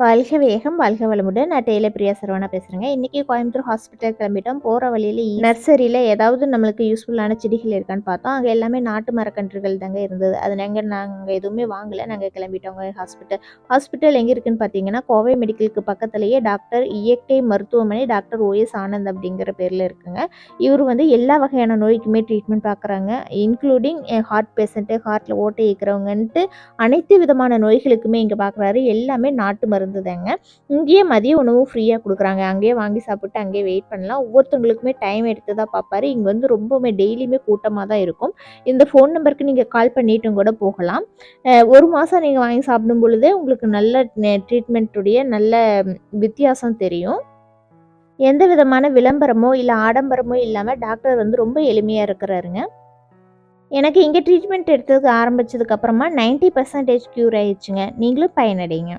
வாழ்க வேகம், வாழ்க வளமுடன். நான் டெய்லர் பிரியா சரவணா பேசுகிறேங்க. இன்றைக்கி கோயம்புத்தூர் ஹாஸ்பிட்டல் கிளம்பிட்டோம். போகிற வழியில் நர்சரியில் ஏதாவது நம்மளுக்கு யூஸ்ஃபுல்லான செடிகள் இருக்கான்னு பார்த்தோம். அங்கே எல்லாமே நாட்டு மரக்கன்றுகள் தாங்க இருந்தது. அது நாங்கள் எதுவுமே வாங்கலை. நாங்கள் கிளம்பிட்டோங்க ஹாஸ்பிட்டல் எங்கே இருக்குதுன்னு பார்த்தீங்கன்னா, கோவை மெடிக்கலுக்கு பக்கத்துலேயே டாக்டர் இயற்கை மருத்துவமனை டாக்டர் ஓஎஸ் ஆனந்த் அப்படிங்கிற பேரில் இருக்குங்க. இவர் வந்து எல்லா வகையான நோய்க்குமே ட்ரீட்மெண்ட் பார்க்குறாங்க. இன்க்ளூடிங் ஹார்ட் பேஷண்ட்டு, ஹார்ட்டில் ஓட்டை இருக்கிறவங்கன்ட்டு அனைத்து விதமான நோய்களுக்குமே இங்கே பார்க்குறாரு. எல்லாமே நாட்டு மருந்து தாங்க. இங்கேயே மதிய உணவும் ஃப்ரீயாக கொடுக்குறாங்க. அங்கேயே வாங்கி சாப்பிட்டு அங்கேயே வெயிட் பண்ணலாம். ஒவ்வொருத்தவங்களுக்குமே டைம் எடுத்து தான் பார்ப்பாரு. இங்கே வந்து ரொம்பவுமே டெய்லியுமே கூட்டமாக தான் இருக்கும். இந்த ஃபோன் நம்பருக்கு நீங்கள் கால் பண்ணிட்டும் கூட போகலாம். 1 மாதம் நீங்கள் வாங்கி சாப்பிடும் பொழுதே உங்களுக்கு நல்ல ட்ரீட்மெண்ட்டுடைய நல்ல வித்தியாசம் தெரியும். எந்த விதமான விளம்பரமோ இல்லை ஆடம்பரமோ இல்லாமல் டாக்டர் வந்து ரொம்ப எளிமையாக இருக்கிறாருங்க. எனக்கு இங்கே ட்ரீட்மெண்ட் எடுத்ததுக்கு ஆரம்பித்ததுக்கப்புறமா 90% க்யூர் ஆயிடுச்சுங்க. நீங்களும் பயனடைங்க.